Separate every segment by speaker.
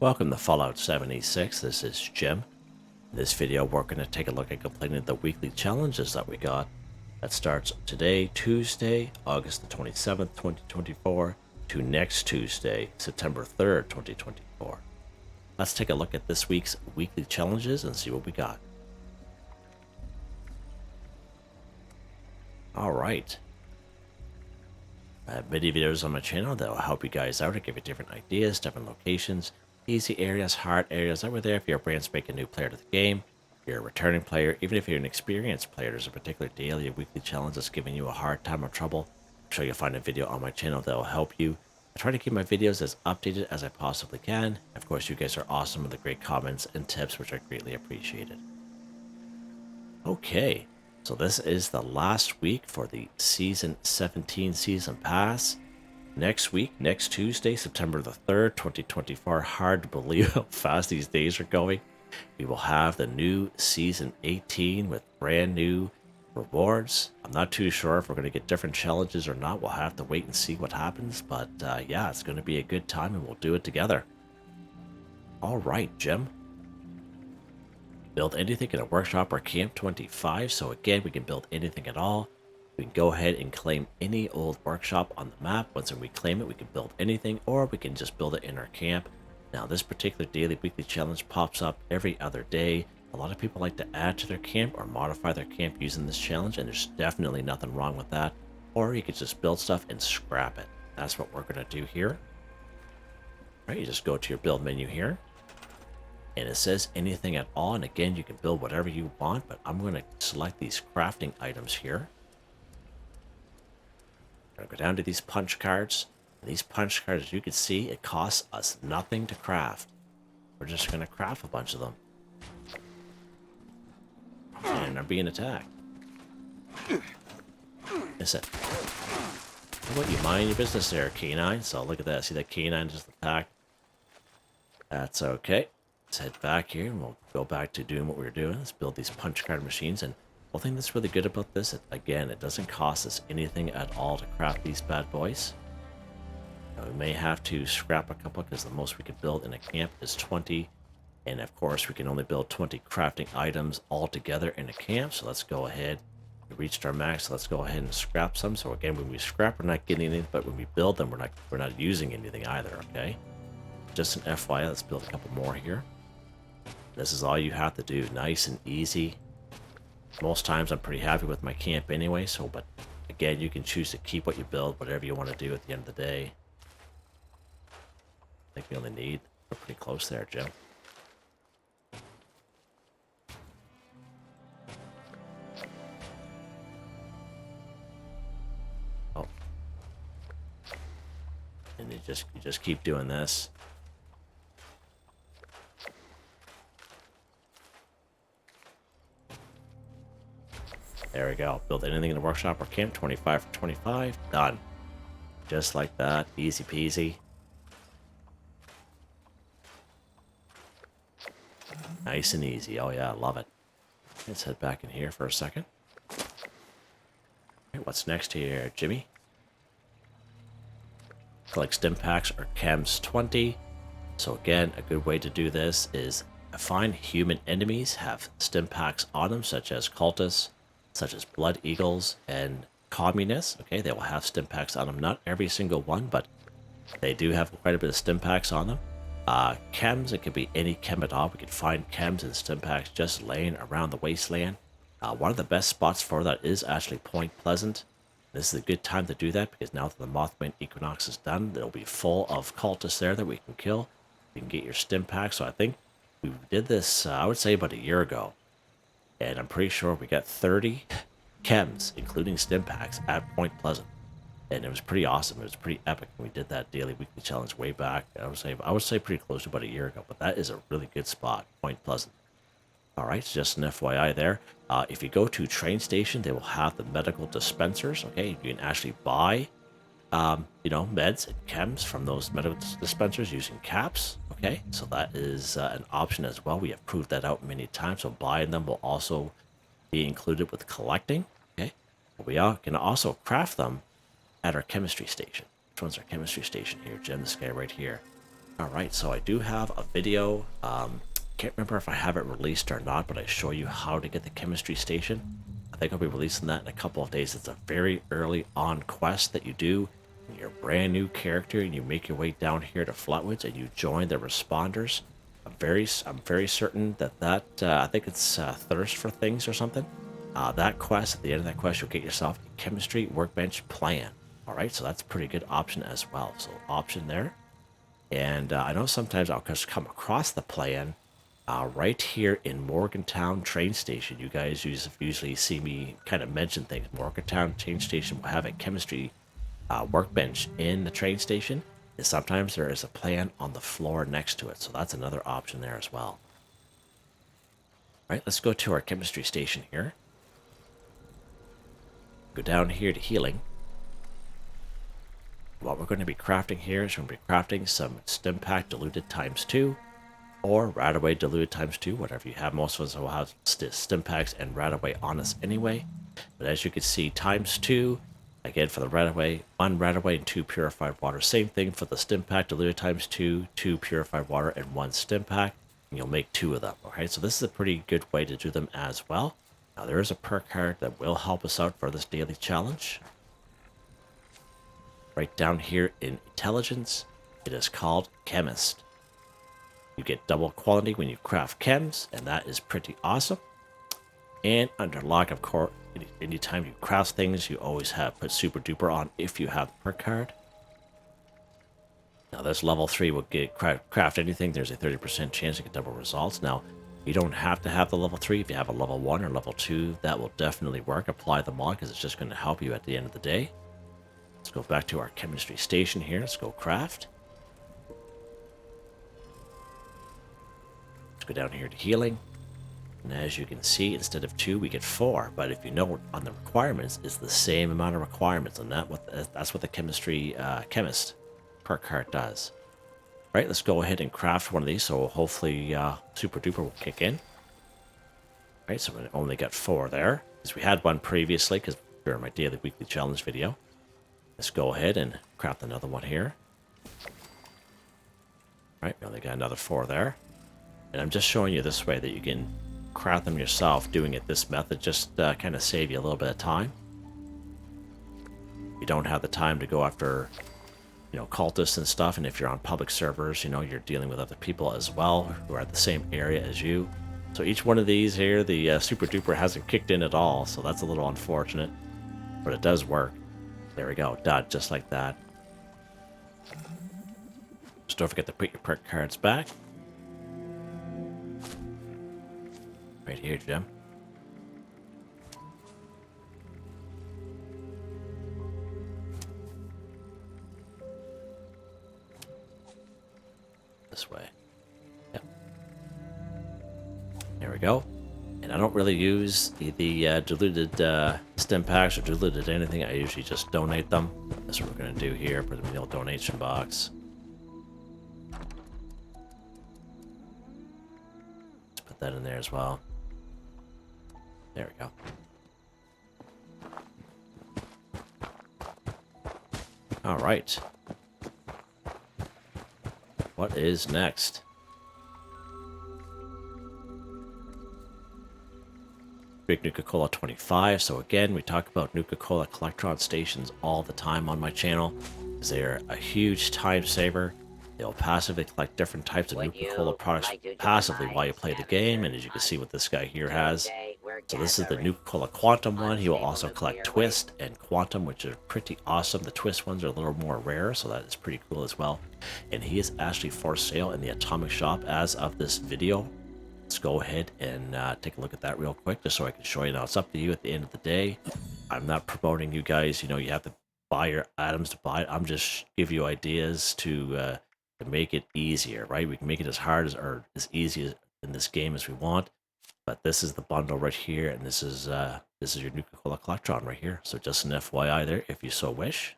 Speaker 1: Welcome to Fallout 76. This is Jim. In this video, we're going to take a look at completing the weekly challenges that we got. That starts today, Tuesday, August the 27th, 2024, to next Tuesday, September 3rd, 2024. Let's take a look at this week's weekly challenges and see what we got. Alright. I have many videos on my channel that will help you guys out and give you different ideas, different locations, easy areas, hard areas that were there if you're a brand spanking new player to the game, if you're a returning player, even if you're an experienced player. There's a particular daily or weekly challenge that's giving you a hard time or trouble. I'm sure you'll find a video on my channel that will help you. I try to keep my videos as updated as I possibly can. Of course, you guys are awesome with the great comments and tips, which are greatly appreciated. Okay, so this is the last week for the Season 17 Season Pass. Next week, next Tuesday, September the 3rd, 2024, hard to believe how fast these days are going, we will have the new Season 18 with brand new rewards. I'm not too sure if we're going to get different challenges or not. We'll have to wait and see what happens, but yeah, it's going to be a good time and we'll do it together. Alright, Jim. Build anything in a workshop or camp 25, so again, we can build anything at all. We can go ahead and claim any old workshop on the map. Once we claim it, we can build anything, or we can just build it in our camp. Now, this particular daily weekly challenge pops up every other day. A lot of people like to add to their camp or modify their camp using this challenge, and there's definitely nothing wrong with that. Or you could just build stuff and scrap it. That's what we're going to do here. All right, you just go to your build menu here, and it says anything at all. And again, you can build whatever you want, but I'm going to select these crafting items here. Go down to these punch cards. And these punch cards, as you can see, it costs us nothing to craft. We're just going to craft a bunch of them. And they're being attacked. Listen. How about you mind your business there, canine? So look at that. See that canine just attacked? That's okay. Let's head back here and we'll go back to doing what we were doing. Let's build these punch card machines. And one thing that's really good about this, again, it doesn't cost us anything at all to craft these bad boys. Now, we may have to scrap a couple because the most we can build in a camp is 20. And of course, we can only build 20 crafting items all together in a camp. So let's go ahead. We reached our max, so let's go ahead and scrap some. So again, when we scrap, we're not getting anything, but when we build them, we're not using anything either, okay? Just an FYI, let's build a couple more here. This is all you have to do, nice and easy. Most times I'm pretty happy with my camp anyway, but again, you can choose to keep what you build, whatever you want to do at the end of the day. I think we only need, we're pretty close there, Jim. Oh. And you just keep doing this. There we go. Build anything in the workshop or camp. 25 for 25. Done. Just like that. Easy peasy. Nice and easy. Oh yeah, I love it. Let's head back in here for a second. Okay, what's next here, Jimmy? Collect Stimpaks or Chems 20. So again, a good way to do this is find human enemies have Stimpaks on them, such as cultists, such as blood eagles and communists. Okay, they will have Stimpaks on them. Not every single one, but they do have quite a bit of Stimpaks on them. Chems, it could be any chem at all. We could find Chems and Stimpaks just laying around the wasteland. One of the best spots for that is actually Point Pleasant. This is a good time to do that because now that the Mothman Equinox is done, it'll be full of cultists there that we can kill. You can get your Stimpaks. So I think we did this, I would say about a year ago. And I'm pretty sure we got 30 chems, including Stimpaks, at Point Pleasant. And it was pretty awesome. It was pretty epic when we did that daily weekly challenge way back. I would say pretty close to about a year ago, but that is a really good spot, Point Pleasant. All right, so just an FYI there. If you go to train station, they will have the medical dispensers. Okay, you can actually buy, meds and chems from those medical dispensers using caps. Okay, so that is an option as well. We have proved that out many times. So buying them will also be included with collecting. Okay, we can also craft them at our chemistry station. Which one's our chemistry station here, Jim? This guy right here. Alright, so I do have a video. Can't remember if I have it released or not, but I show you how to get the chemistry station. I think I'll be releasing that in a couple of days. It's a very early on quest that you do. You're a brand new character and you make your way down here to Flatwoods and you join the responders. I'm very certain that I think it's Thirst for Things or something. That quest, at the end of that quest, you'll get yourself a chemistry workbench plan. Alright, so that's a pretty good option as well. So option there. And I know sometimes I'll just come across the plan right here in Morgantown train station. You guys usually see me kind of mention things. Morgantown train station will have a chemistry workbench in the train station. And sometimes there is a plan on the floor next to it. So that's another option there as well. All right, let's go to our chemistry station here. Go down here to healing. What we're going to be crafting here is we're going to be crafting some Stimpak diluted ×2 or Radaway diluted ×2, whatever you have. Most of us will have Stimpaks and Radaway on us anyway. But as you can see, ×2, again for the Radaway, 1 Radaway and 2 purified water. Same thing for the Stimpak diluted ×2, 2 purified water and 1 Stimpak, and you'll make 2 of them. Okay, so this is a pretty good way to do them as well. Now there is a perk card that will help us out for this daily challenge. Right down here in intelligence, it is called Chemist. You get double quality when you craft chems, and that is pretty awesome. And under lock, of course, anytime you craft things, you always have put super duper on if you have the perk card. Now this level 3 will get craft anything. There's a 30% chance to get double results. Now you don't have to have the level 3. If you have a level 1 or level 2, that will definitely work. Apply the mod because it's just going to help you at the end of the day. Let's go back to our chemistry station here. Let's go craft. Let's go down here to healing. And as you can see, instead of 2, we get 4. But if you know on the requirements, it's the same amount of requirements. And that's what the chemistry chemist perk card does. Right, let's go ahead and craft one of these. So hopefully Super Duper will kick in. Right, so we only got 4 there. Because we had one previously, because during my daily weekly challenge video. Let's go ahead and craft another one here. Right, we only got another 4 there. And I'm just showing you this way that you can craft them yourself doing it this method. Just kind of save you a little bit of time. You don't have the time to go after, cultists and stuff. And if you're on public servers, you're dealing with other people as well who are at the same area as you. So each one of these here, the Super Duper hasn't kicked in at all. So that's a little unfortunate, but it does work. There we go, done, just like that. Just don't forget to put your perk cards back. Right here, Jim. This way. Yep. There we go. And I don't really use the diluted Stimpaks or diluted anything. I usually just donate them. That's what we're going to do here. Put them in the old donation box. Let's put that in there as well. There we go. All right. What is next? Big Nuka-Cola 25. So again, we talk about Nuka-Cola Collectron stations all the time on my channel. They're a huge time saver. They'll passively collect different types of Nuka-Cola products passively while you play the game. And as you can see what this guy here has. So this is the Nuka-Cola Quantum one. He will also collect Twist and Quantum, which are pretty awesome. The Twist ones are a little more rare, so that is pretty cool as well. And he is actually for sale in the Atomic Shop as of this video. Let's go ahead and take a look at that real quick, just so I can show you. Now, it's up to you at the end of the day. I'm not promoting you guys. You have to buy your items to buy it. I'm just give you ideas to make it easier, right? We can make it as hard as or as easy in this game as we want. But this is the bundle right here, and this is your Nuka-Cola Collectron right here. So just an FYI there, if you so wish.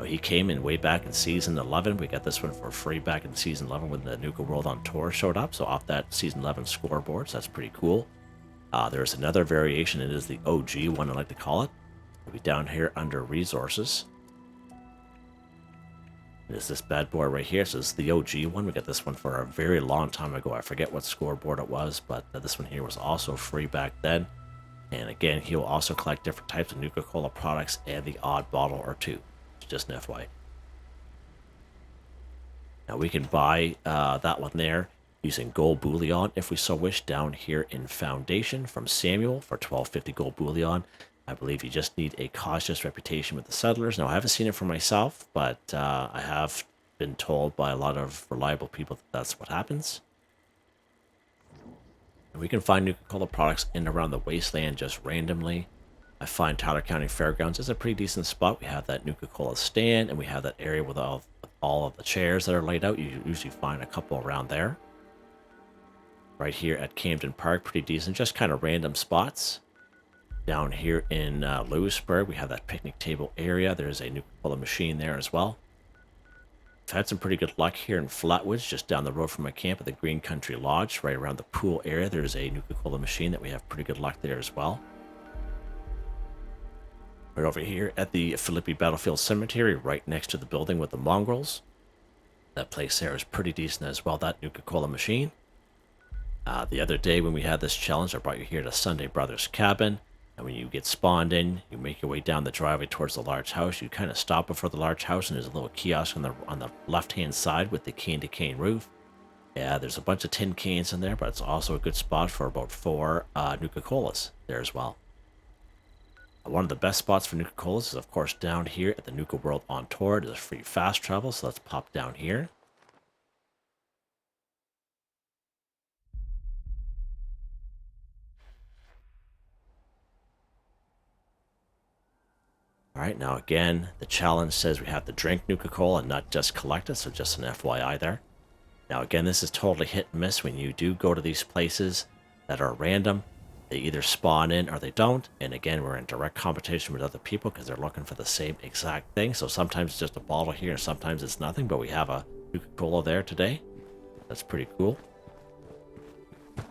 Speaker 1: He came in way back in Season 11. We got this one for free back in Season 11 when the Nuka World on Tour showed up. So off that Season 11 scoreboard, so that's pretty cool. There's another variation. It is the OG one, I like to call it. It'll be down here under Resources. There's this bad boy right here. So this is the OG one. We got this one for a very long time ago. I forget what scoreboard it was, but this one here was also free back then. And again, he'll also collect different types of Nuka-Cola products and the odd bottle or two. Just an FYI. Now we can buy that one there using gold bullion if we so wish down here in Foundation from Samuel for 1250 gold bullion. I believe you just need a cautious reputation with the settlers. Now I haven't seen it for myself, but I have been told by a lot of reliable people that that's what happens. And we can find Nuka-Cola products in and around the wasteland just randomly. I find Tyler County Fairgrounds is a pretty decent spot. We have that Nuka-Cola stand, and we have that area with all of the chairs that are laid out. You usually find a couple around there. Right here at Camden Park, pretty decent, just kind of random spots. Down here in Lewisburg, we have that picnic table area. There's a Nuka-Cola machine there as well. I've had some pretty good luck here in Flatwoods, just down the road from my camp at the Green Country Lodge, right around the pool area. There's a Nuka-Cola machine that we have pretty good luck there as well. Right over here at the Philippi Battlefield Cemetery, right next to the building with the mongrels. That place there is pretty decent as well, that Nuka-Cola machine. The other day when we had this challenge, I brought you here to Sunday Brothers Cabin. And when you get spawned in, you make your way down the driveway towards the large house. You kind of stop before the large house, and there's a little kiosk on the left-hand side with the cane-to-cane roof. Yeah, there's a bunch of tin cans in there, but it's also a good spot for about 4 Nuka-Colas there as well. One of the best spots for Nuka-Colas is, of course, down here at the Nuka World on Tour. There's free fast travel, so let's pop down here. Alright, now again, the challenge says we have to drink Nuka-Cola and not just collect it, so just an FYI there. Now again, this is totally hit and miss when you do go to these places that are random. They either spawn in or they don't. And again, we're in direct competition with other people because they're looking for the same exact thing. So sometimes it's just a bottle here and sometimes it's nothing. But we have a Nuka-Cola there today. That's pretty cool.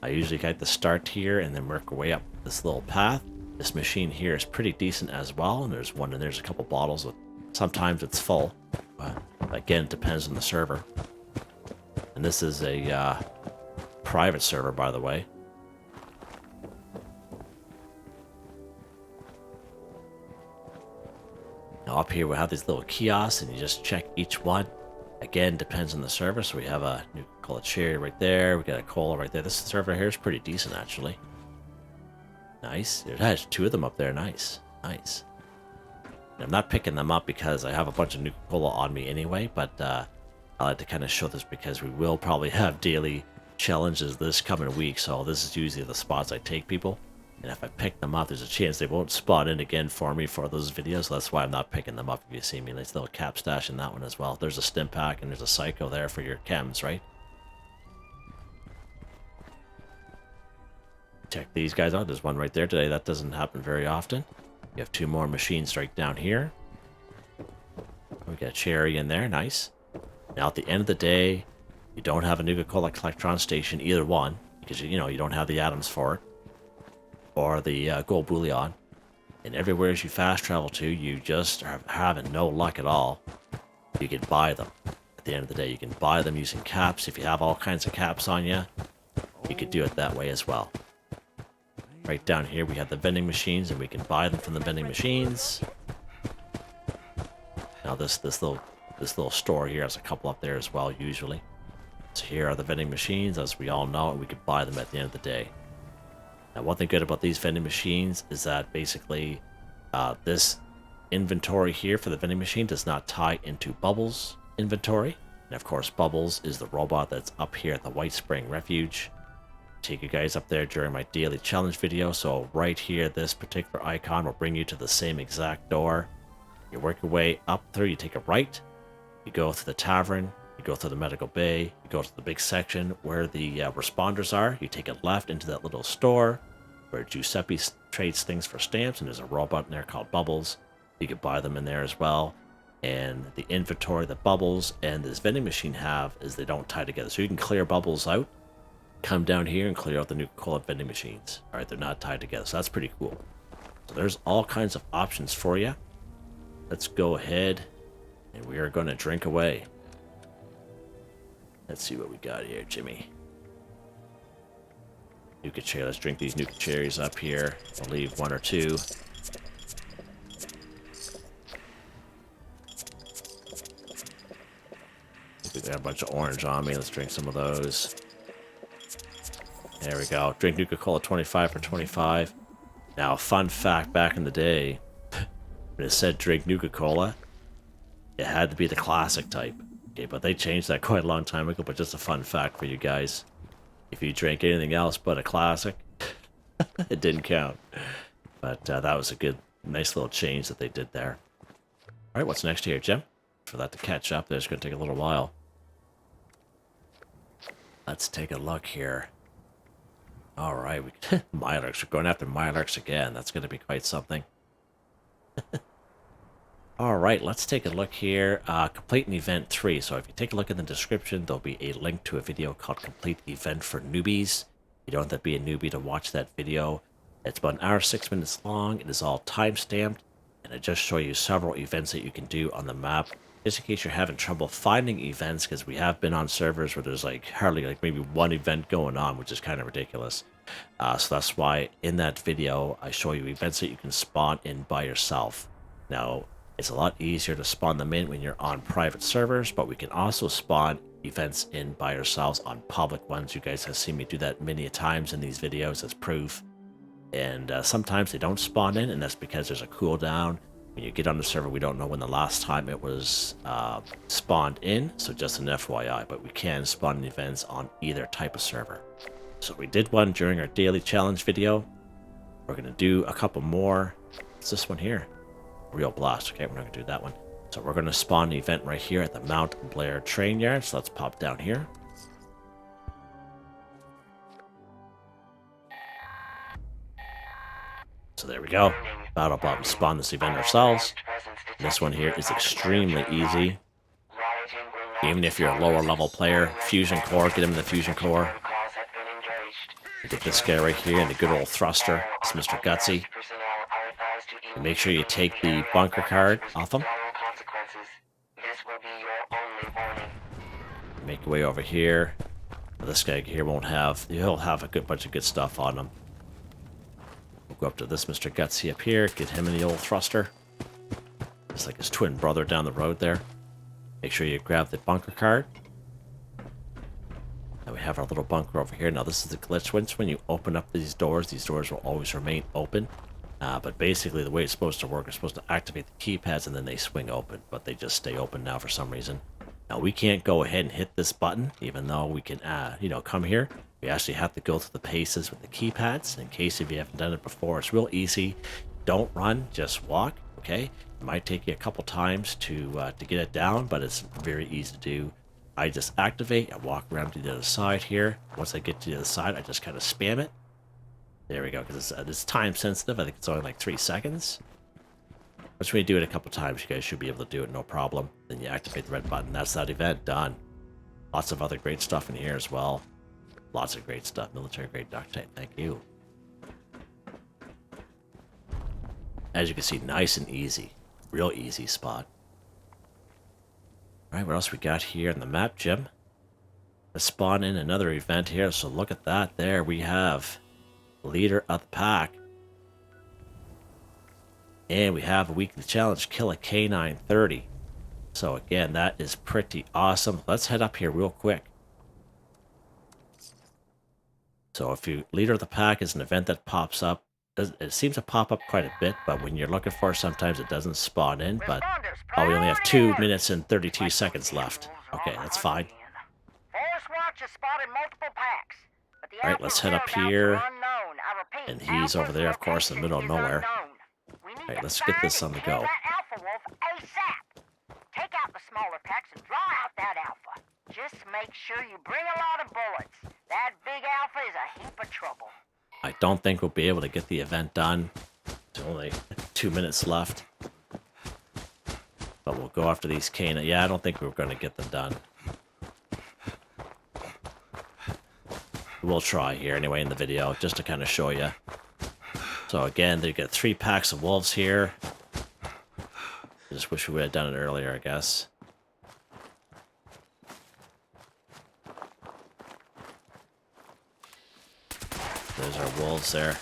Speaker 1: I usually get the start here and then work our way up this little path. This machine here is pretty decent as well. And there's a couple bottles. Sometimes it's full. But again, it depends on the server. And this is a private server, by the way. Now up here we have these little kiosks and you just check each one. Again, depends on the server. So we have a Nuka-Cola cherry right there. We got a cola right there. This server here is pretty decent actually. Nice. It has 2 of them up there. Nice. Nice. And I'm not picking them up because I have a bunch of Nuka-Cola on me anyway, but I like to kind of show this because we will probably have daily challenges this coming week. So this is usually the spots I take people. And if I pick them up, there's a chance they won't spawn in again for me for those videos. So that's why I'm not picking them up. If you see me, nice little cap stash in that one as well. There's a Stimpak and there's a Psycho there for your chems, right? Check these guys out. There's one right there today. That doesn't happen very often. You have 2 more machines right down here. We got a cherry in there. Nice. Now at the end of the day, you don't have a Nuka-Cola Collectron station, either one, because you don't have the atoms for it. Or the gold bullion, and everywhere as you fast travel to, you just are having no luck at all. You can buy them. At the end of the day, you can buy them using caps. If you have all kinds of caps on you, you could do it that way as well. Right down here, we have the vending machines, and we can buy them from the vending machines. Now this little store here has a couple up there as well, usually. So here are the vending machines, as we all know, and we can buy them at the end of the day. Now, one thing good about these vending machines is that basically this inventory here for the vending machine does not tie into Bubbles' inventory. And of course, Bubbles is the robot that's up here at the White Spring Refuge. Take you guys up there during my daily challenge video. So right here, this particular icon will bring you to the same exact door. You work your way up through, you take a right, you go through the tavern, you go through the medical bay, you go to the big section where the responders are, you take it left into that little store where Giuseppe trades things for stamps, and there's a robot in there called Bubbles. You can buy them in there as well. And the inventory that Bubbles and this vending machine have is they don't tie together. So you can clear Bubbles out, come down here and clear out the Nuka-Cola vending machines. Alright, they're not tied together, so that's pretty cool. So there's all kinds of options for you. Let's go ahead And we are going to drink away. Let's see what we got here, Jimmy. Nuka cherry. Let's drink these Nuka cherries up here. I'll leave one or two. We got a bunch of orange on me. Let's drink some of those. There we go. Drink Nuka-Cola 25 for 25. Now, fun fact, back in the day, when it said drink Nuka-Cola, it had to be the classic type. Okay, but they changed that quite a long time ago, but just a fun fact for you guys. If you drank anything else but a classic, it didn't count. But that was a good, nice little change that they did there. All right, what's next here, Jim? For that to catch up, there's going to take a little while. Let's take a look here. All right, Mirelurks. We're going after Mirelurks again. That's going to be quite something. All right, let's take a look here. Complete an event 3. So if you take a look in the description, there'll be a link to a video called Complete Event for Newbies. You don't have to be a newbie to watch that video. It's about 1 hour, 6 minutes long. It is all time-stamped, and it just shows you several events that you can do on the map. Just in case you're having trouble finding events, because we have been on servers where there's like hardly like maybe one event going on, which is kind of ridiculous. So that's why in that video, I show you events that you can spawn in by yourself. Now, it's a lot easier to spawn them in when you're on private servers, but we can also spawn events in by yourselves on public ones. You guys have seen me do that many times in these videos as proof. And sometimes they don't spawn in, and that's because there's a cooldown. When you get on the server, we don't know when the last time it was spawned in, so just an FYI, but we can spawn events on either type of server. So we did one during our daily challenge video. We're going to do a couple more. What's this one here? Real Blast. Okay, we're not going to do that one. So we're going to spawn an event right here at the Mount Blair train yard. So let's pop down here. So there we go. Battle Bob. We spawn this event ourselves. This one here is extremely easy. Even if you're a lower level player, Fusion Core, get him in the Fusion Core. Get this guy right here in the good old thruster. It's Mr. Gutsy. And make sure you take the bunker card off him. Make your way over here. This guy here won't have, he'll have a good bunch of good stuff on him. We'll go up to this Mr. Gutsy up here, get him in the old thruster. It's like his twin brother down the road there. Make sure you grab the bunker card. And we have our little bunker over here. Now this is the glitch. Once when you open up these doors will always remain open. But basically the way it's supposed to work is supposed to activate the keypads and then they swing open. But they just stay open now for some reason. Now we can't go ahead and hit this button, even though we can, come here. We actually have to go through the paces with the keypads. In case if you haven't done it before, it's real easy. Don't run, just walk, okay? It might take you a couple times to get it down, but it's very easy to do. I just activate, I walk around to the other side here. Once I get to the other side, I just kind of spam it. There we go, because it's time sensitive. I think it's only like 3 seconds. Once we do it a couple times, you guys should be able to do it no problem. Then you activate the red button. That's that event done. Lots of other great stuff in here as well. Lots of great stuff. Military grade duct tape. Thank you. As you can see, nice and easy. Real easy spot. Alright, what else we got here on the map, Jim? Let's spawn in another event here. So look at that there. We have Leader of the Pack. And we have a weekly challenge, kill a canine 30. So again, that is pretty awesome. Let's head up here real quick. So if you Leader of the Pack is an event that pops up. It seems to pop up quite a bit, but when you're looking for it, sometimes it doesn't spawn in. But we only have 2 minutes and 32 seconds left. Okay, that's fine. Alright, let's head up here. And he's over there, of course, in the middle of nowhere. Alright, let's get this on the go.
Speaker 2: Take out the smaller packs and draw out that alpha. Just make sure you bring a lot of bullets. That big alpha is a heap of trouble.
Speaker 1: I don't think we'll be able to get the event done. There's only 2 minutes left. But we'll go after these canine. Yeah, I don't think we're going to get them done. We'll try here anyway in the video, just to kind of show you. So again, they get 3 packs of wolves here. just wish we would have done it earlier, I guess. There's our wolves there.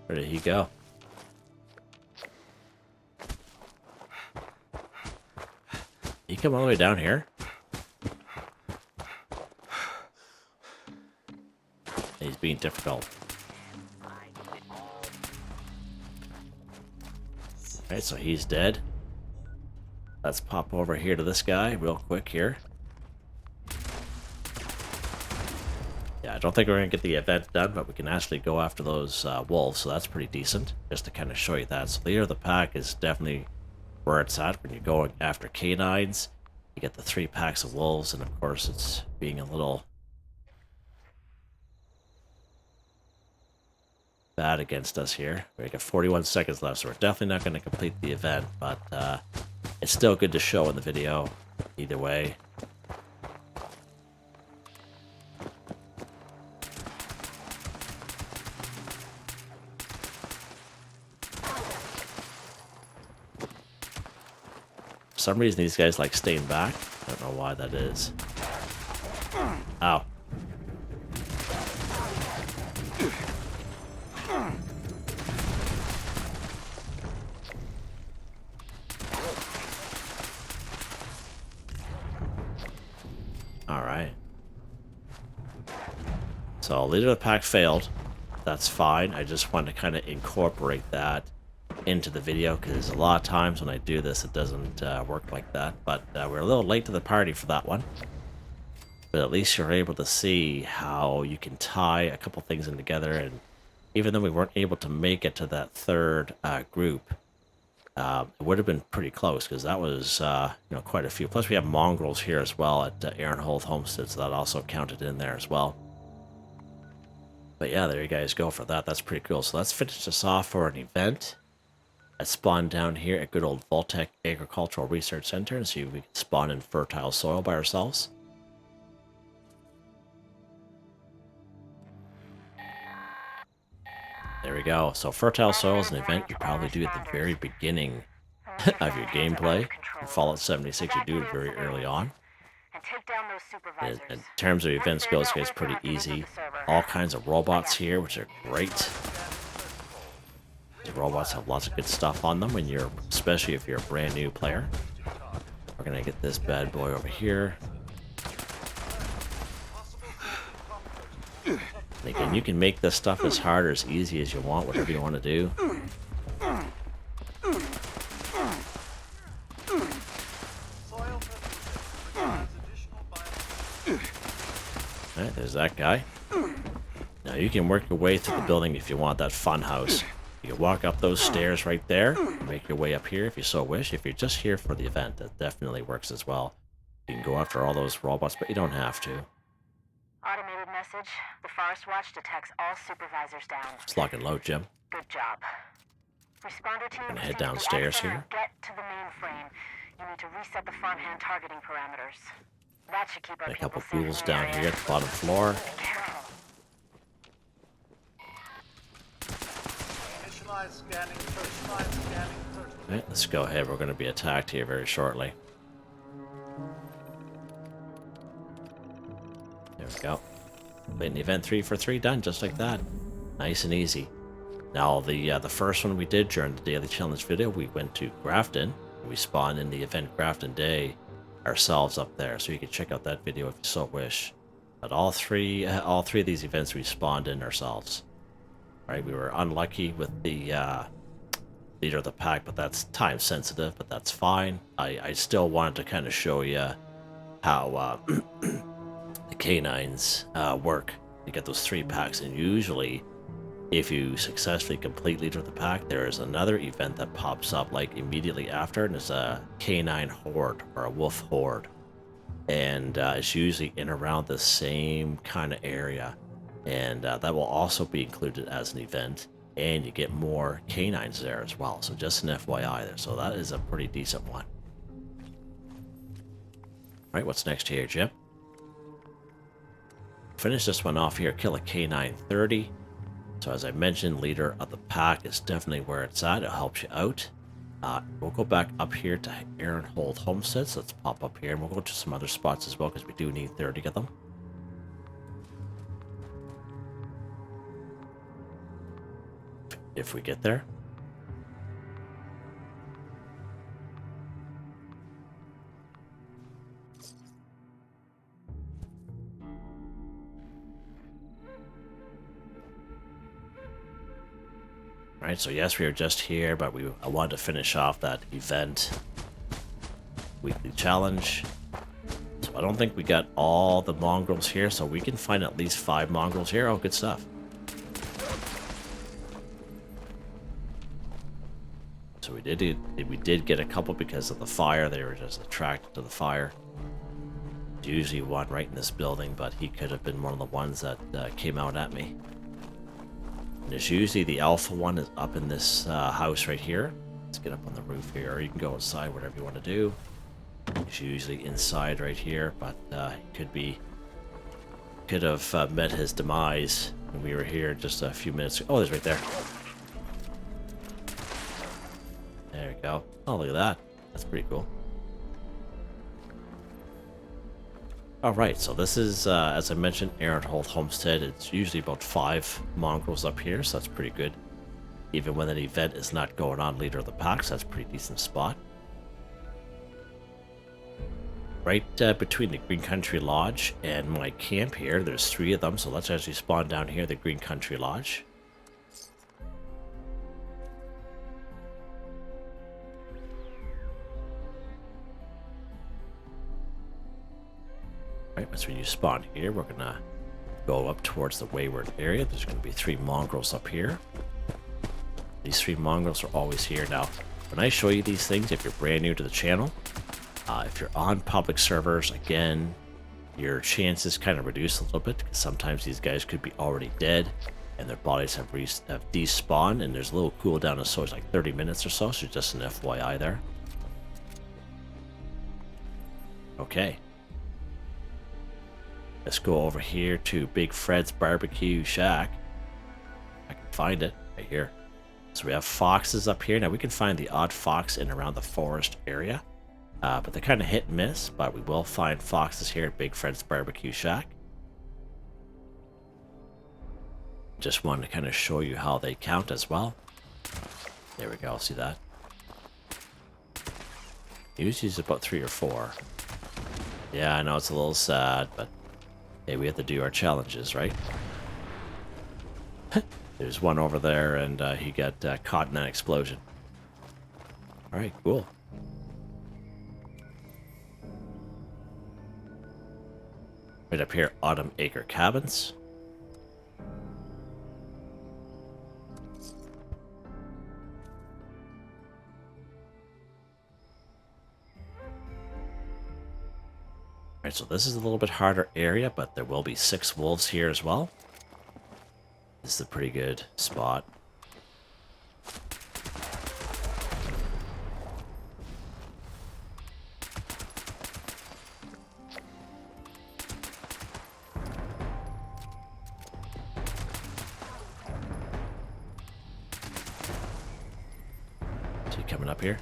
Speaker 1: Where did he go? He come all the way down here? He's being difficult. Alright, so he's dead. Let's pop over here to this guy real quick here. Yeah, I don't think we're going to get the event done, but we can actually go after those wolves, so that's pretty decent, just to kind of show you that. So leader of the pack is definitely where it's at when you're going after canines. You get the 3 packs of wolves, and of course it's being a little bad against us here. We got 41 seconds left, so we're definitely not going to complete the event, but it's still good to show in the video either way. For some reason these guys like staying back. I don't know why that is. Ow. Alright. So leader of the pack failed. That's fine. I just want to kind of incorporate that into the video, because a lot of times when I do this it doesn't work like that, but we're a little late to the party for that one. But at least you're able to see how you can tie a couple things in together, and even though we weren't able to make it to that third group, it would have been pretty close, because that was you know, quite a few. Plus we have mongrels here as well at Aaron Holt Homestead, so that also counted in there as well. But yeah, there you guys go for that. That's pretty cool. So let's finish this off for an event. Let's spawn down here at good old Voltec Agricultural Research Center and see if we can spawn in fertile soil by ourselves. There we go. So fertile soil is an event you probably do at the very beginning of your gameplay. In Fallout 76, you do it very early on. In terms of events goes, it's pretty easy. All kinds of robots here, which are great. The robots have lots of good stuff on them when you're, especially if you're a brand new player. We're gonna get this bad boy over here. And again, you can make this stuff as hard or as easy as you want, whatever you want to do. Alright, there's that guy. Now you can work your way through the building if you want that fun house. You can walk up those stairs right there, make your way up here if you so wish. If you're just here for the event, that definitely works as well. You can go after all those robots, but you don't have to.
Speaker 2: Automated message. The Forest Watch detects all supervisors down.
Speaker 1: Just lock and load, Jim.
Speaker 2: Good job. Responder team,
Speaker 1: Gonna head downstairs here.
Speaker 2: Get to the mainframe. You need to reset the farmhand targeting parameters. That should keep our
Speaker 1: A couple
Speaker 2: people safe
Speaker 1: ghouls
Speaker 2: in the
Speaker 1: down
Speaker 2: area.
Speaker 1: here at the bottom floor.
Speaker 2: Be careful.
Speaker 1: Alright, let's go ahead. We're going to be attacked here very shortly. There we go. Completing event 3 for 3 done, just like that. Nice and easy. Now, the first one we did during the daily challenge video, we went to Grafton. We spawned in the event Grafton Day ourselves up there, so you can check out that video if you so wish. But all three of these events we spawned in ourselves. Right, we were unlucky with the leader of the pack, but that's time sensitive, but that's fine. I still wanted to kind of show you how the canines work. You get those 3 packs, and usually if you successfully complete leader of the pack, there is another event that pops up like immediately after, and it's a canine horde or a wolf horde, and it's usually in around the same kind of area, and that will also be included as an event, and you get more canines there as well. So just an FYI there. So that is a pretty decent one. Right, what's next here, Jim? Finish this one off here, kill a Canine 30. So as I mentioned, leader of the pack is definitely where it's at. It helps you out. We'll go back up here to Aaronhold Homestead. So let's pop up here and we'll go to some other spots as well because we do need 30 of them. If we get there. Alright, so yes, we are just here, but I wanted to finish off that event weekly challenge. So I don't think we got all the mongrels here, so we can find at least 5 mongrels here. Oh, good stuff. So we did get a couple because of the fire. They were just attracted to the fire. There's usually one right in this building, but he could have been one of the ones that came out at me. And there's usually the alpha one is up in this house right here. Let's get up on the roof here, or you can go outside, whatever you want to do. He's usually inside right here, but he could have met his demise when we were here just a few minutes ago. Oh, there's right there. There we go. Oh, look at that. That's pretty cool. Alright, so this is, as I mentioned, Aaronhold Homestead. It's usually about 5 mongrels up here, so that's pretty good. Even when an event is not going on, leader of the pack, so that's a pretty decent spot. Right between the Green Country Lodge and my camp here, there's 3 of them, so let's actually spawn down here, the Green Country Lodge. Right, once when you spawn here, we're gonna go up towards the Wayward area. There's gonna be 3 mongrels up here. These 3 mongrels are always here. Now, when I show you these things, if you're brand new to the channel, if you're on public servers, again, your chances kind of reduce a little bit because sometimes these guys could be already dead and their bodies have despawned, and there's a little cooldown of so like 30 minutes or so, so just an FYI there. Okay. Let's go over here to Big Fred's Barbecue Shack. I can find it right here. So we have foxes up here. Now we can find the odd fox in around the forest area. But they're kind of hit and miss. But we will find foxes here at Big Fred's Barbecue Shack. Just wanted to kind of show you how they count as well. There we go. See that? Usually it's about 3 or 4. Yeah, I know it's a little sad, but hey, we have to do our challenges, right? There's one over there, and he got caught in that explosion. Alright, cool. Right up here, Autumn Acre Cabins. Alright, so this is a little bit harder area, but there will be 6 wolves here as well. This is a pretty good spot. Is he coming up here?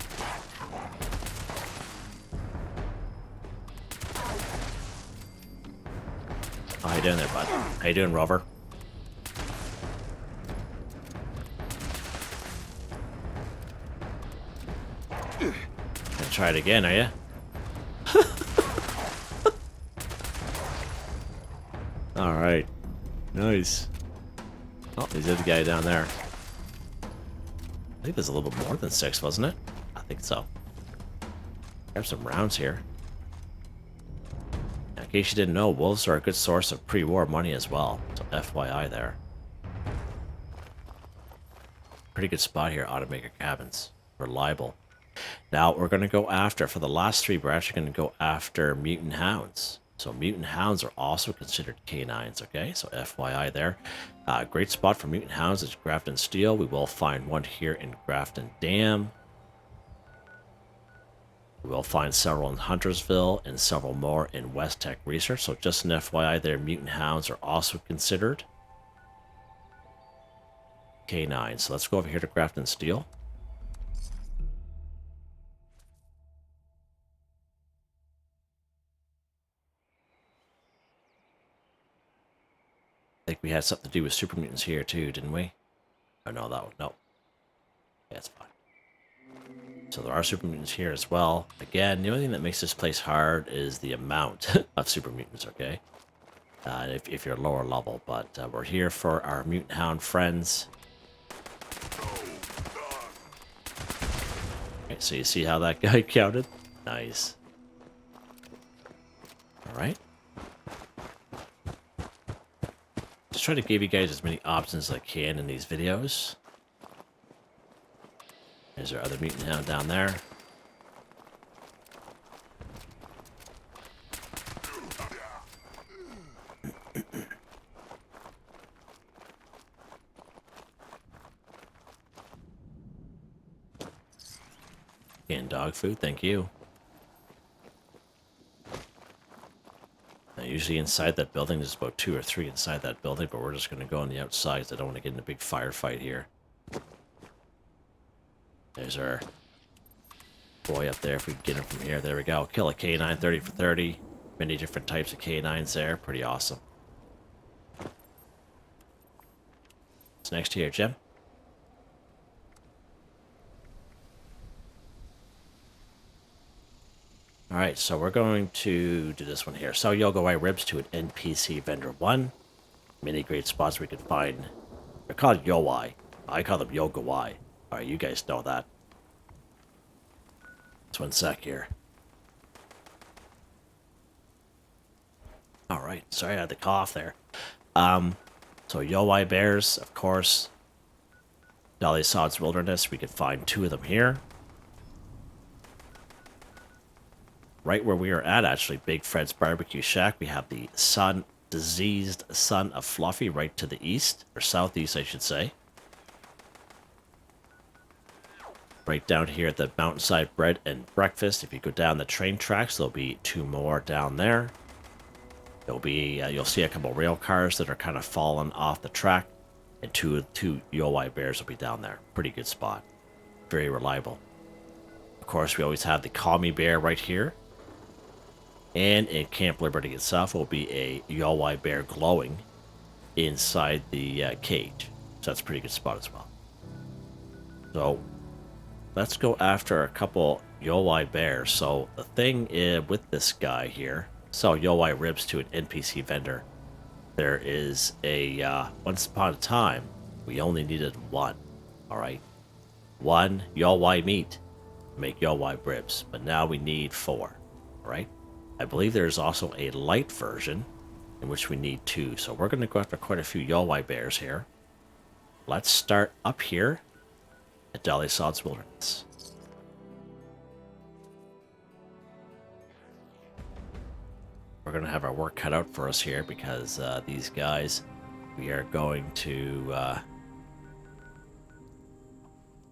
Speaker 1: How you doing there, bud? How you doing, Rover? Gonna try it again, are you? Alright. Nice. Oh, there's the other guy down there. I think there's a little bit more than 6, wasn't it? I think so. Grab some rounds here. In case you didn't know, wolves are a good source of pre-war money as well. So FYI there. Pretty good spot here, Automaker Cabins. Reliable. Now we're going to go after, for the last 3, we're actually going to go after mutant hounds. So mutant hounds are also considered canines, okay? So FYI there. Great spot for mutant hounds is Grafton Steel. We will find one here in Grafton Dam. We'll find several in Huntersville and several more in West Tech Research. So just an FYI there, mutant hounds are also considered. K9. So let's go over here to Grafton Steel. I think we had something to do with super mutants here too, didn't we? Oh no, that one. No. Yeah, it's fine. So there are super mutants here as well. Again, the only thing that makes this place hard is the amount of super mutants, okay? If you're lower level. But we're here for our mutant hound friends. Okay, so you see how that guy counted? Nice. Alright. Just try to give you guys as many options as I can in these videos. There's our other mutant hound down there. And dog food, thank you. Now, usually inside that building, there's about 2 or 3 inside that building, but we're just going to go on the outside because I don't want to get in a big firefight here. There's our boy up there. If we can get him from here, there we go. Kill a K9, 30 for 30. Many different types of K9s there. Pretty awesome. What's next here, Jim? Alright, so we're going to do this one here. Sell Guai ribs to an NPC vendor 1. Many great spots we can find. They're called Guai. I call them Guai. Alright, you guys know that. Just one sec here. Alright, sorry I had the cough there. So Guai bears, of course. Dolly Sod's Wilderness, we could find 2 of them here. Right where we are at, actually, Big Fred's Barbecue Shack, we have the diseased son of Fluffy right to the east, or southeast, I should say. Right down here at the Mountainside Bread and Breakfast, if you go down the train tracks, there'll be 2 more down there. There'll be, you'll see a couple rail cars that are kind of falling off the track, and two Guai bears will be down there. Pretty good spot. Very reliable. Of course, we always have the Call Me Bear right here. And in Camp Liberty itself will be a Guai bear glowing inside the cage. So that's a pretty good spot as well. So let's go after a couple Guai bears. So the thing is, with this guy here, sell Guai ribs to an NPC vendor. There is a, once upon a time, we only needed 1. Alright? 1 Guai meat to make Guai ribs. But now we need 4. Alright? I believe there's also a light version in which we need 2. So we're going to go after quite a few Guai bears here. Let's start up here at Dolly Sod's Wilderness. We're going to have our work cut out for us here because these guys, we are going to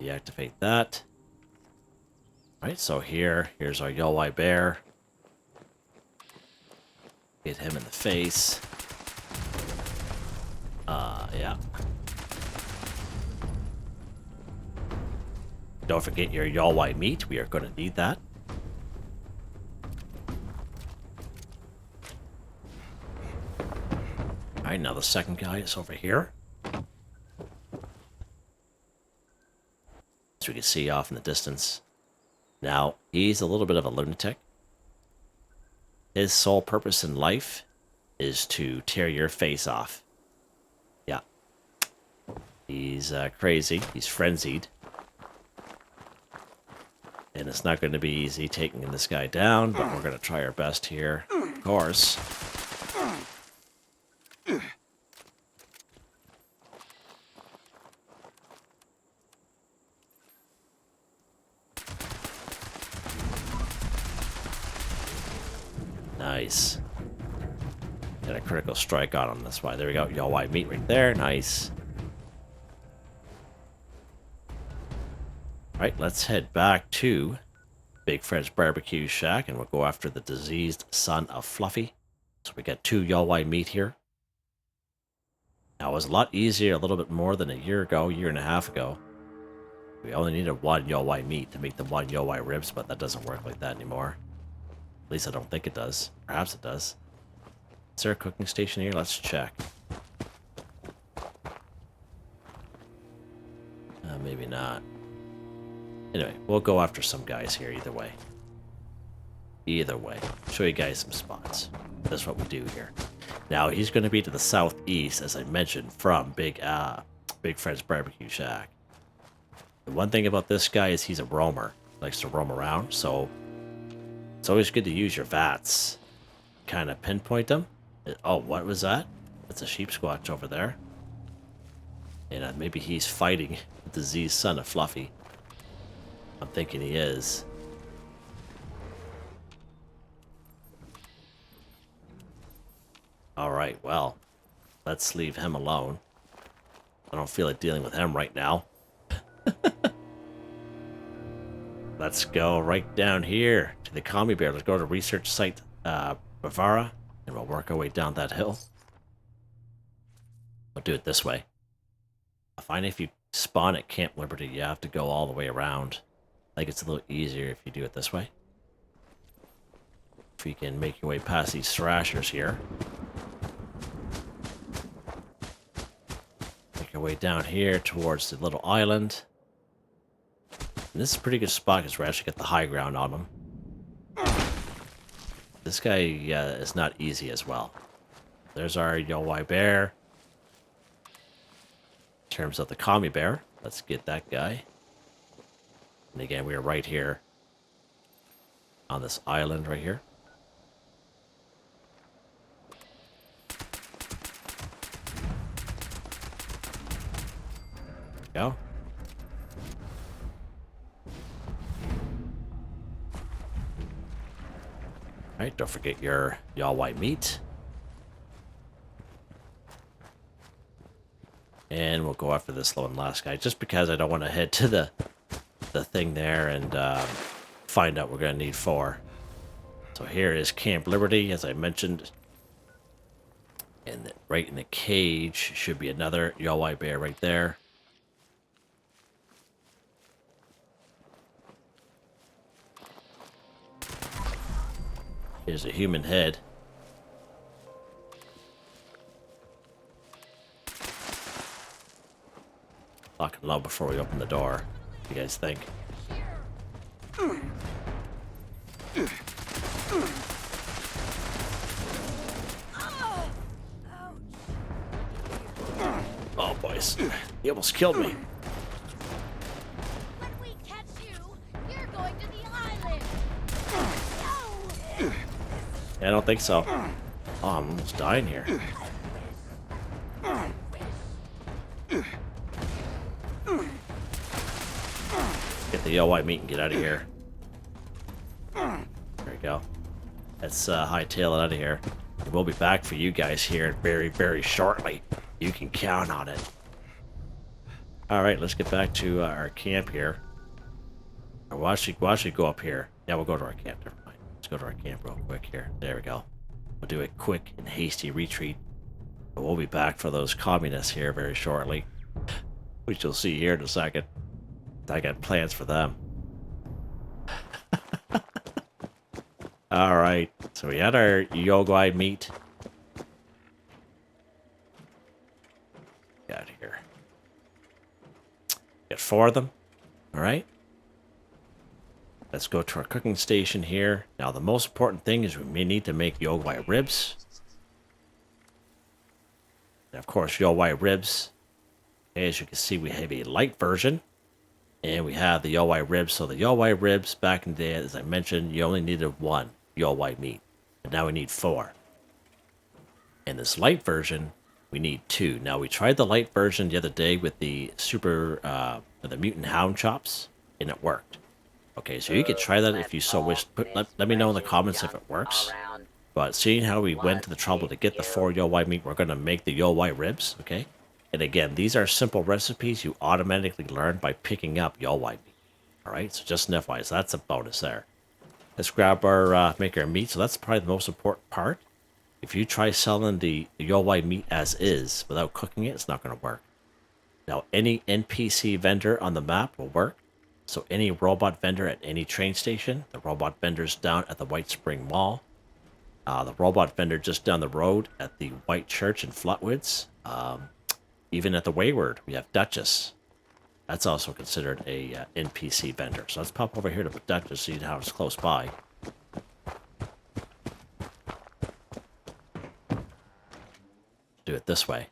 Speaker 1: deactivate that. All right, so here's our Guai bear. Get him in the face. Yeah. Don't forget your Guai meat. We are going to need that. Alright, now the second guy is over here. As we can see off in the distance. Now, he's a little bit of a lunatic. His sole purpose in life is to tear your face off. Yeah. He's crazy. He's frenzied. And it's not going to be easy taking this guy down, but we're going to try our best here. Of course. Nice. Got a critical strike on him. That's why. There we go. Guai meat right there. Nice. Alright, let's head back to Big Fred's Barbecue Shack, and we'll go after the diseased son of Fluffy. So we got 2 Guai meat here. Now, it was a lot easier, a little bit more than a year and a half ago. We only needed 1 Guai meat to make the 1 Guai ribs, but that doesn't work like that anymore. At least I don't think it does. Perhaps it does. Is there a cooking station here? Let's check. Maybe not. Anyway, we'll go after some guys here either way. Either way. Show you guys some spots. That's what we do here. Now, he's going to be to the southeast, as I mentioned, from Big Fred's Barbecue Shack. The one thing about this guy is he's a roamer. Likes to roam around, so it's always good to use your VATS. Kind of pinpoint them. Oh, what was that? That's a sheep squatch over there. And maybe he's fighting the diseased son of Fluffy. I'm thinking he is. Alright, well, let's leave him alone. I don't feel like dealing with him right now. Let's go right down here to the Commie Bear. Let's go to research site Bavara, and we'll work our way down that hill. We'll do it this way. I find if you spawn at Camp Liberty, you have to go all the way around. I think it's a little easier if you do it this way. If you can make your way past these thrashers here. Make your way down here towards the little island. And this is a pretty good spot because we actually get the high ground on him. This guy is not easy as well. There's our Guai bear. In terms of the Commie Bear, let's get that guy. And again, we are right here on this island right here. There we go. Alright, don't forget your Guai meat. And we'll go after this one last guy, just because I don't want to head to the thing there and find out we're going to need 4. So here is Camp Liberty, as I mentioned. And right in the cage should be another Guai bear right there. Here's a human head. Lock it low before we open the door. What do you guys think? Oh, boys. He almost killed me.
Speaker 3: When we catch you, you're going to the island. No!
Speaker 1: Yeah, I don't think so. Oh, I'm almost dying here. Get the Guai meat and get out of here. There we go. Let's hightail it out of here. We'll be back for you guys here very, very shortly. You can count on it. Alright, let's get back to our camp here. Or why should go up here? Yeah, we'll go to our camp. Never mind. Let's go to our camp real quick here. There we go. We'll do a quick and hasty retreat. But we'll be back for those communists here very shortly. We shall see here in a second. I got plans for them. Alright, so we had our Guai meat. Get out of here. Get 4 of them. Alright. Let's go to our cooking station here. Now, the most important thing is we may need to make Guai ribs. And of course, Guai ribs. As you can see, we have a light version. And we have the Guai ribs. So the Guai ribs, back in the day, as I mentioned, you only needed 1 Guai meat. But now we need 4. In this light version, we need 2. Now, we tried the light version the other day with the the mutant hound chops, and it worked. Okay, so you could try that if you so wish. Let me know in the comments if it works. But seeing how we went to the trouble to get the 4 Guai meat, we're going to make the Guai ribs, okay? And again, these are simple recipes you automatically learn by picking up Guai meat. Alright, so just an FYI, so that's a bonus there. Let's grab our make our meat. So that's probably the most important part. If you try selling the Guai meat as is without cooking it, it's not going to work. Now, any NPC vendor on the map will work. So any robot vendor at any train station, the robot vendors down at the White Spring Mall, the robot vendor just down the road at the White Church in Flutwoods, even at the Wayward, we have Duchess. That's also considered a NPC vendor. So let's pop over here to Duchess, see how it's close by. Do it this way.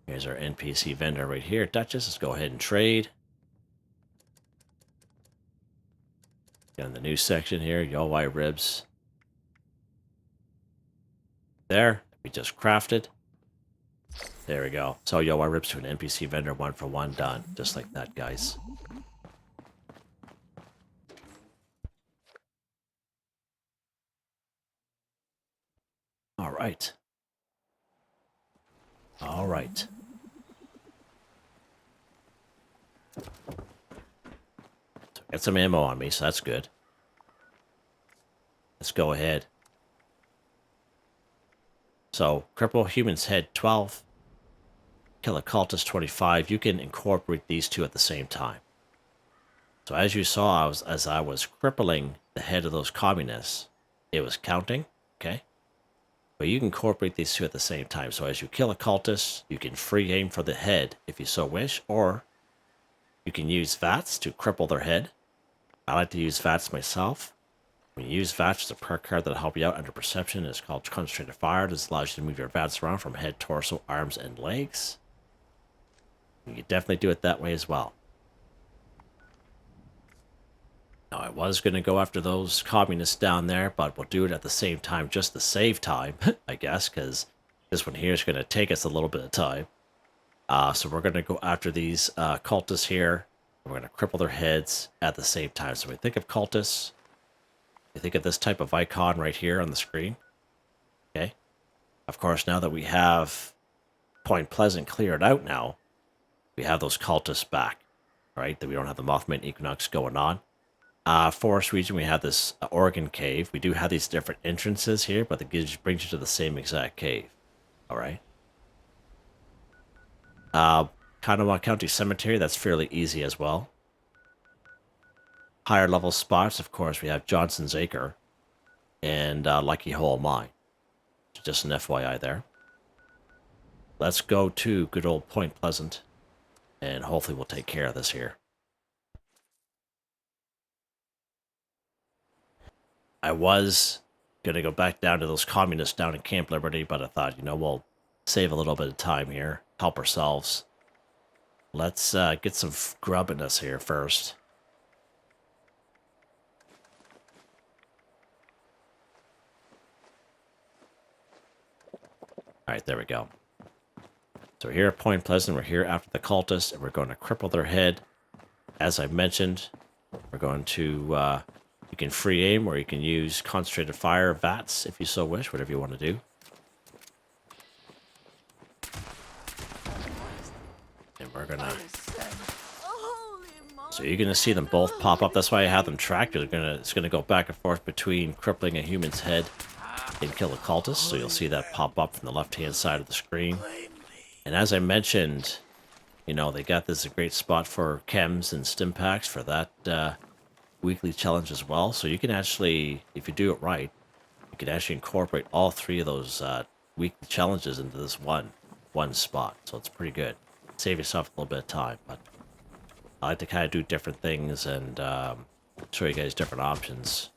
Speaker 1: Here's our NPC vendor right here, Duchess. Let's go ahead and trade. Get in the new section here, Guai ribs. There, we just crafted. There we go. So Guai ribs to an NPC vendor, 1 for 1, done. Just like that, guys. All right. All right. So got some ammo on me, so that's good. Let's go ahead. So, Cripple Human's Head 12, Kill a Cultist 25. You can incorporate these two at the same time. So as you saw, as I was crippling the head of those communists, it was counting, okay? But you can incorporate these two at the same time. So as you kill a cultist, you can free aim for the head if you so wish, or you can use VATS to cripple their head. I like to use VATS myself. When you use VATS, it's a perk card that'll help you out under perception. It's called Concentrated Fire. This allows you to move your VATS around from head, torso, arms, and legs. You can definitely do it that way as well. Now, I was going to go after those communists down there, but we'll do it at the same time just to save time, I guess, because this one here is going to take us a little bit of time. So we're going to go after these cultists here. We're going to cripple their heads at the same time. So we think of cultists. We think of this type of icon right here on the screen. Okay. Of course, now that we have Point Pleasant cleared out now, we have those cultists back, right? That we don't have the Mothman Equinox going on. Forest region, we have this Oregon cave. We do have these different entrances here, but it brings you to the same exact cave. All right. Kanawha County Cemetery, that's fairly easy as well. Higher level spots, of course, we have Johnson's Acre and Lucky Hole Mine. Just an FYI there. Let's go to good old Point Pleasant, and hopefully we'll take care of this here. I was going to go back down to those communists down in Camp Liberty, but I thought, we'll save a little bit of time here, help ourselves. Let's get some grub in us here first. Alright, there we go. So here at Point Pleasant, we're here after the cultists, and we're going to cripple their head. As I mentioned, we're going to, you can free aim, or you can use concentrated fire, VATS, if you so wish, whatever you want to do. And we're going to... So you're going to see them both pop up. That's why I have them tracked. It's going to go back and forth between crippling a human's head and kill a cultist, so you'll see that pop up from the left-hand side of the screen. And as I mentioned, they got this a great spot for Chems and Stimpaks for that weekly challenge as well. So you can actually, if you do it right, you can actually incorporate all 3 of those weekly challenges into this one spot. So it's pretty good. Save yourself a little bit of time, but I like to kind of do different things and show you guys different options.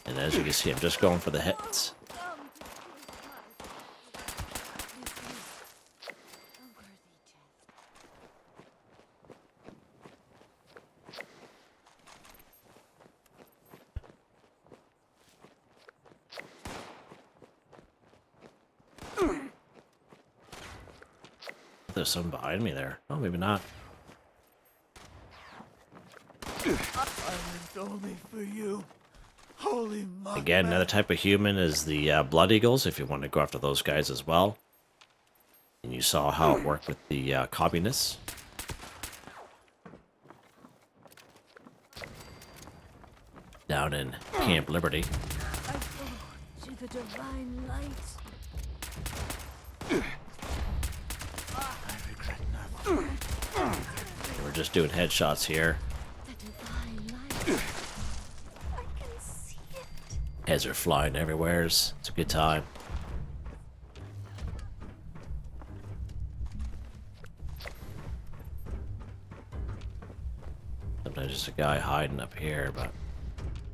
Speaker 1: And as you can see, I'm just going for the hits. There's someone behind me there. Oh, maybe not.
Speaker 4: Island's only for you. Holy monkey.
Speaker 1: Again, another type of human is the Blood Eagles, if you want to go after those guys as well. And you saw how it worked with the communists. Down in Camp Liberty.
Speaker 3: I go to the divine light.
Speaker 4: I regret nothing.
Speaker 1: We're just doing headshots here.
Speaker 3: The divine light. I can see it.
Speaker 1: Heads are flying everywhere. It's a good time. Sometimes just a guy hiding up here, but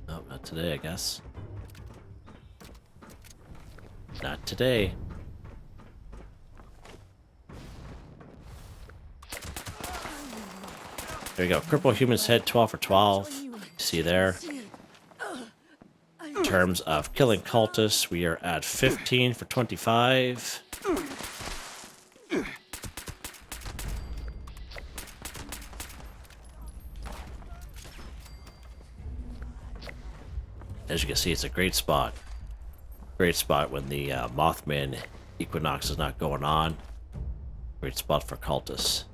Speaker 1: no, not today, I guess. Not today. There you go. Cripple Human's Head, 12 for 12. See there. In terms of killing cultists, we are at 15 for 25. As you can see, it's a great spot. Great spot when the Mothman Equinox is not going on. Great spot for cultists.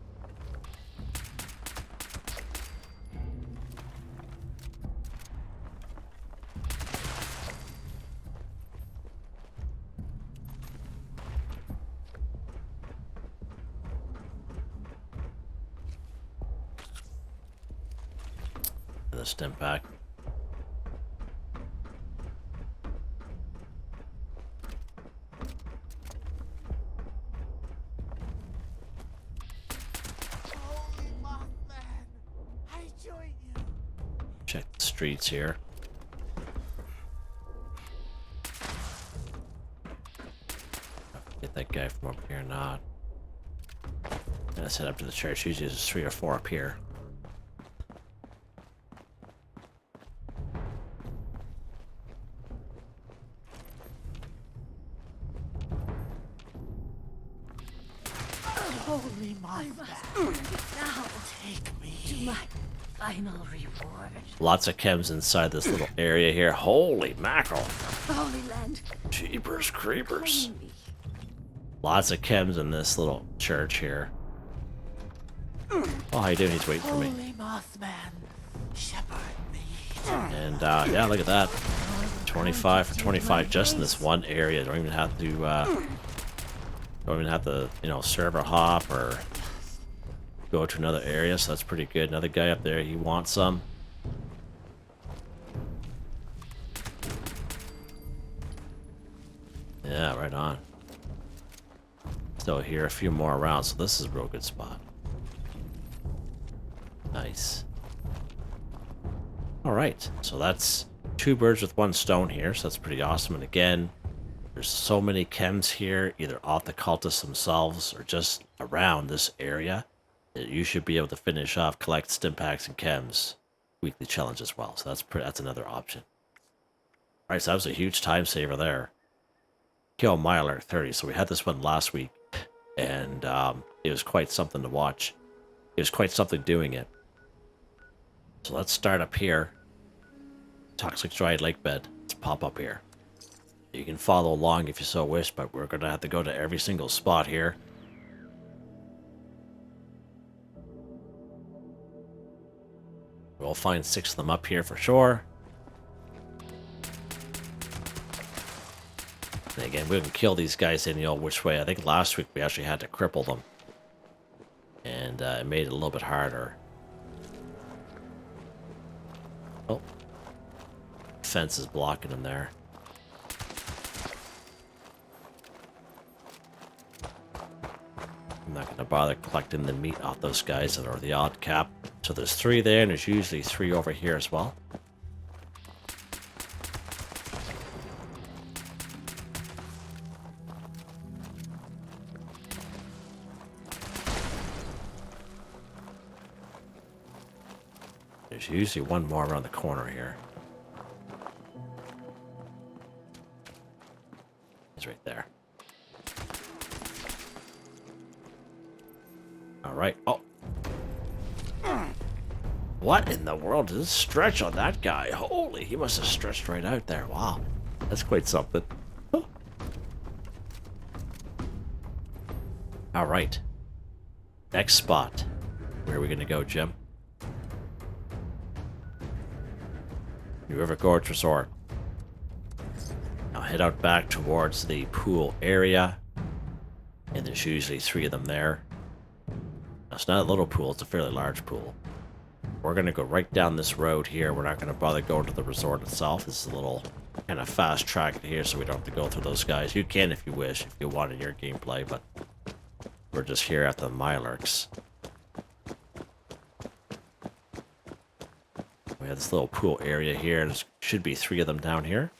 Speaker 1: The Stimpak.
Speaker 4: Holy Mothman. I join you.
Speaker 1: Check the streets here. Get that guy from up here or not. Let's head up to the church. Usually there's 3 or 4 up here.
Speaker 4: Holy Mothman.
Speaker 3: Now
Speaker 4: Take me.
Speaker 3: to my final reward.
Speaker 1: Lots of chems inside this little area here. Holy mackerel.
Speaker 3: Holy land.
Speaker 1: Jeepers creepers.
Speaker 3: Claim me.
Speaker 1: Lots of chems in this little church here. Oh, how you doing? He's waiting for me.
Speaker 4: Holy Mothman. Shepherd me.
Speaker 1: And yeah, look at that. 25 for 25 just in this one area. Don't even have to, you know, server hop or go to another area, so that's pretty good. Another guy up there, he wants some. Yeah, right on. Still here, a few more around, so this is a real good spot. Nice. Alright, so that's 2 birds with 1 stone here, so that's pretty awesome. And again, there's so many chems here, either off the cultists themselves or just around this area, that you should be able to finish off, collect Stimpaks and chems weekly challenge as well. So that's another option. Alright, so that was a huge time saver there. Kill Mirelurk 30. So we had this one last week, and it was quite something to watch. It was quite something doing it. So let's start up here. Toxic Dried Lake Bed. Let's pop up here. You can follow along if you so wish, but we're going to have to go to every single spot here. We'll find 6 of them up here for sure. And again, we can kill these guys any old which way. I think last week we actually had to cripple them. And it made it a little bit harder. Oh. Fence is blocking them there. I'm not going to bother collecting the meat off those guys that are the odd cap. So there's 3 there, and there's usually 3 over here as well. There's usually 1 more around the corner here. He's right there. Alright. Oh. What in the world does this stretch on that guy? Holy, he must have stretched right out there. Wow, that's quite something. Huh. All right. Next spot. Where are we going to go, Jim? New River Gorge Resort. Now head out back towards the pool area. And there's usually 3 of them there. Now, it's not a little pool, it's a fairly large pool. We're going to go right down this road here. We're not going to bother going to the resort itself. This is a little kind of fast track here, so we don't have to go through those guys. You can if you wish, if you want in your gameplay, but we're just here at the Mirelurks. We have this little pool area here. There should be 3 of them down here.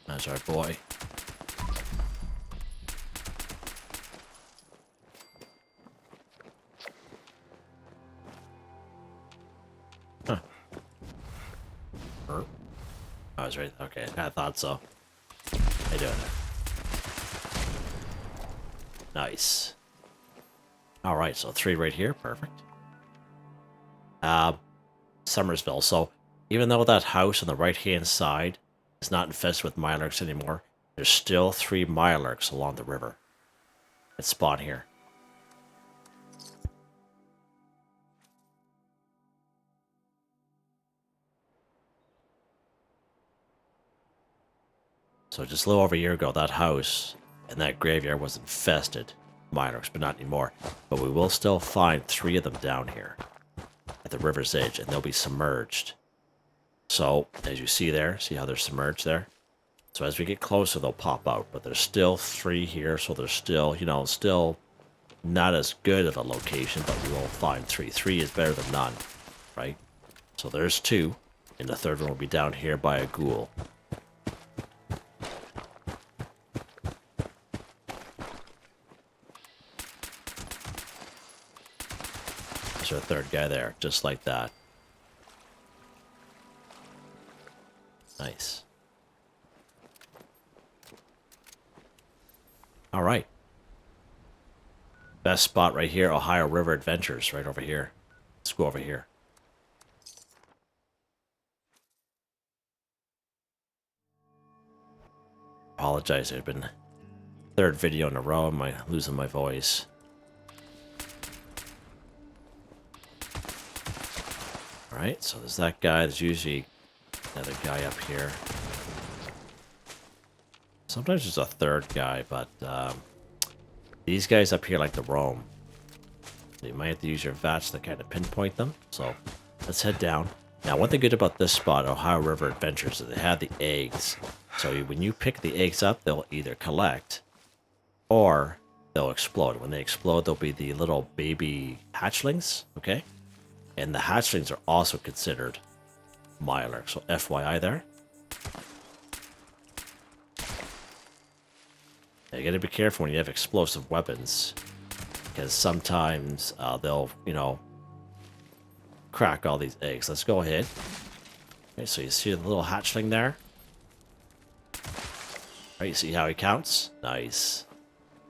Speaker 1: That's our boy. Huh. I was right. Okay, I thought so. How you doing there? Nice. Alright, so 3 right here. Perfect. Summersville. So, even though that house on the right-hand side is not infested with Mirelurks anymore, there's still 3 Mirelurks along the river that spawn here. So just a little over a year ago, that house and that graveyard was infested with Mirelurks, but not anymore. But we will still find 3 of them down here at the river's edge, and they'll be submerged. So, as you see there, see how they're submerged there? So as we get closer, they'll pop out. But there's still 3 here, so there's still, you know, still not as good of a location, but we will find 3. 3 is better than none, right? So there's 2, and the 3rd one will be down here by a ghoul. There's our 3rd guy there, just like that. Nice. All right. Best spot right here, Ohio River Adventures, right over here. Let's go over here. Apologize, there's been 3rd video in a row. I'm losing my voice. All right, so there's that guy. There's usually another guy up here. Sometimes there's a 3rd guy, but these guys up here like to roam. So you might have to use your VATS to kind of pinpoint them. So let's head down. Now, one thing good about this spot, Ohio River Adventures, is they have the eggs. So when you pick the eggs up, they'll either collect or they'll explode. When they explode, they'll be the little baby hatchlings, okay? And the hatchlings are also considered Mirelurk, so FYI there. Now, you gotta be careful when you have explosive weapons, because sometimes they'll, you know, crack all these eggs. Let's go ahead. Okay, so you see the little hatchling there? Right, you see how he counts? Nice.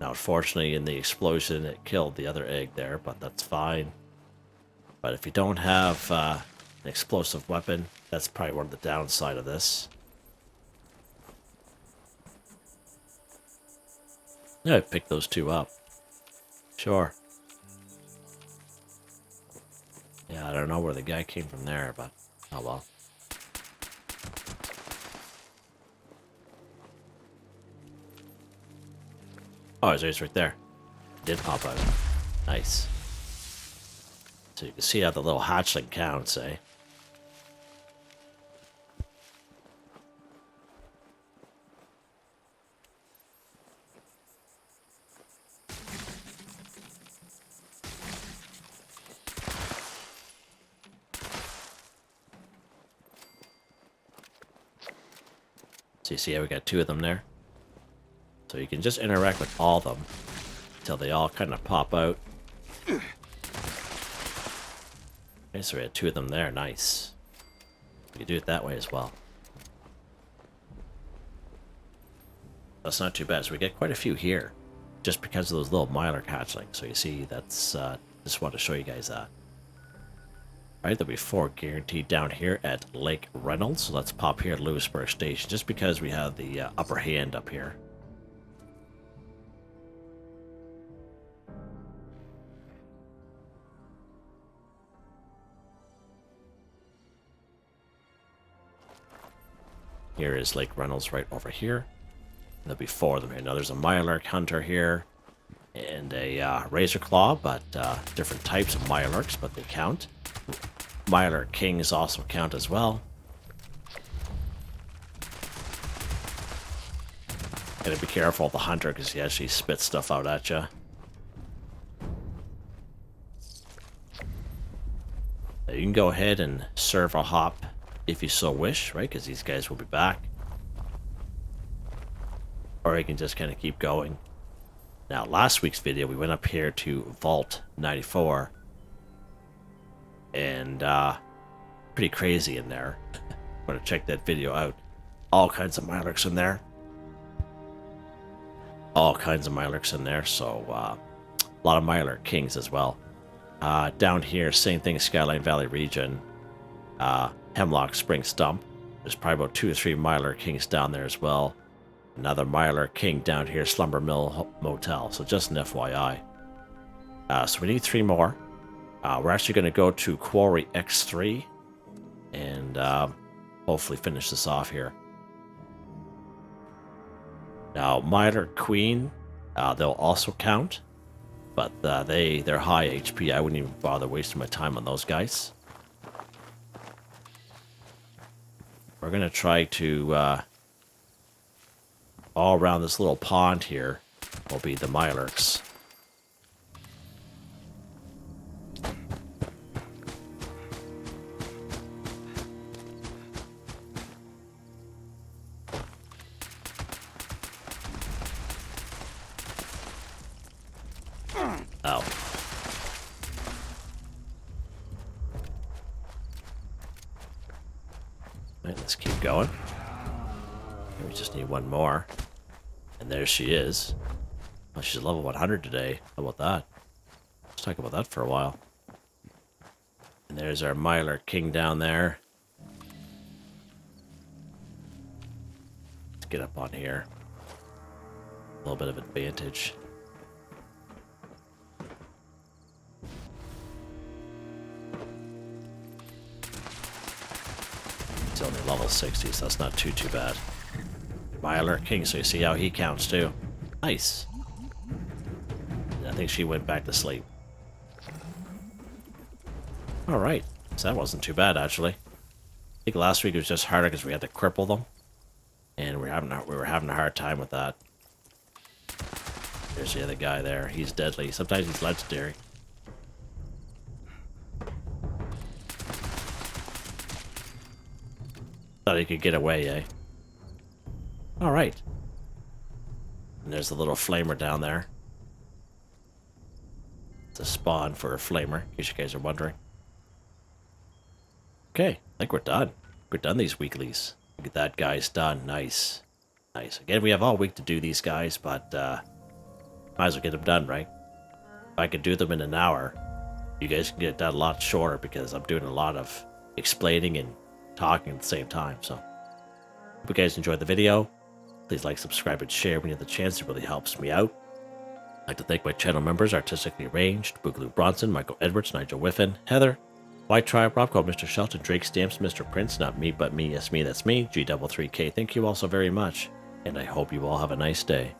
Speaker 1: Now, unfortunately, in the explosion, it killed the other egg there, but that's fine. But if you don't have an explosive weapon, that's probably one of the downside of this. Yeah, I picked those 2 up. Sure. Yeah, I don't know where the guy came from there, but oh well. Oh, he's right there. It did pop out. Nice. So you can see how the little hatchling counts, eh? So you see how we got 2 of them there? So you can just interact with all of them until they all kind of pop out. Okay, so we had 2 of them there. Nice. We could do it that way as well. That's not too bad. So we get quite a few here, just because of those little Mirelurk hatchlings. So you see, that's just want to show you guys that. Right, there'll be 4 guaranteed down here at Lake Reynolds. So let's pop here at Lewisburg Station, just because we have the upper hand up here. Here is Lake Reynolds right over here. There'll be 4 of them here. Now there's a Mirelurk Hunter here and a Razor Claw, but different types of Mirelurks, but they count. Mirelurk Kings also count as well. Gotta be careful of the Hunter because he actually spits stuff out at you. Now you can go ahead and serve a hop if you so wish, right? Because these guys will be back. Or you can just kind of keep going. Now, last week's video, we went up here to Vault 94. And, pretty crazy in there. I'm going to check that video out. All kinds of Mirelurks in there. All kinds of Mirelurks in there. So, a lot of Mirelurk Kings as well. Down here, same thing, Skyline Valley region. Hemlock Spring Stump. There's probably about 2 or 3 Mirelurk Kings down there as well. Another Mirelurk King down here, Slumber Mill Motel. So just an FYI. So we need 3 more. We're actually going to go to Quarry X3 and hopefully finish this off here. Now, Mirelurk Queen, they'll also count, but they're high HP. I wouldn't even bother wasting my time on those guys. We're going to try to... all around this little pond here will be the Mirelurks. Oh. Right, let's keep going. We just need 1 more. And there she is. Oh, she's level 100 today. How about that? Let's talk about that for a while. And there's our Mirelurk King down there. Let's get up on here. A little bit of advantage. It's only level 60, so that's not too bad. Mirelurk King, so you see how he counts too. Nice. I think she went back to sleep. Alright, so that wasn't too bad actually. I think last week it was just harder because we had to cripple them. And we were having a hard time with that. There's the other guy there. He's deadly. Sometimes he's legendary. Thought he could get away, eh? Alright. And there's a little flamer down there. It's a spawn for a flamer, in case you guys are wondering. Okay, I think we're done. We're done these weeklies. Look at that, guys. Done. Nice. Nice. Again, we have all week to do these guys, but might as well get them done, right? If I could do them in an hour, you guys can get it done a lot shorter because I'm doing a lot of explaining and talking at the same time. So, hope you guys enjoyed the video. Please like, subscribe, and share when you have the chance. It really helps me out. I'd like to thank my channel members, Artistically Arranged, Boogaloo Bronson, Michael Edwards, Nigel Wiffen, Heather, Whitetribe, Robco, Mr. Shelton, Drake Stamps, Mr.Prince, Not Me But Me Yes Me That's Me, G33K. Thank you all so very much, and I hope you all have a nice day.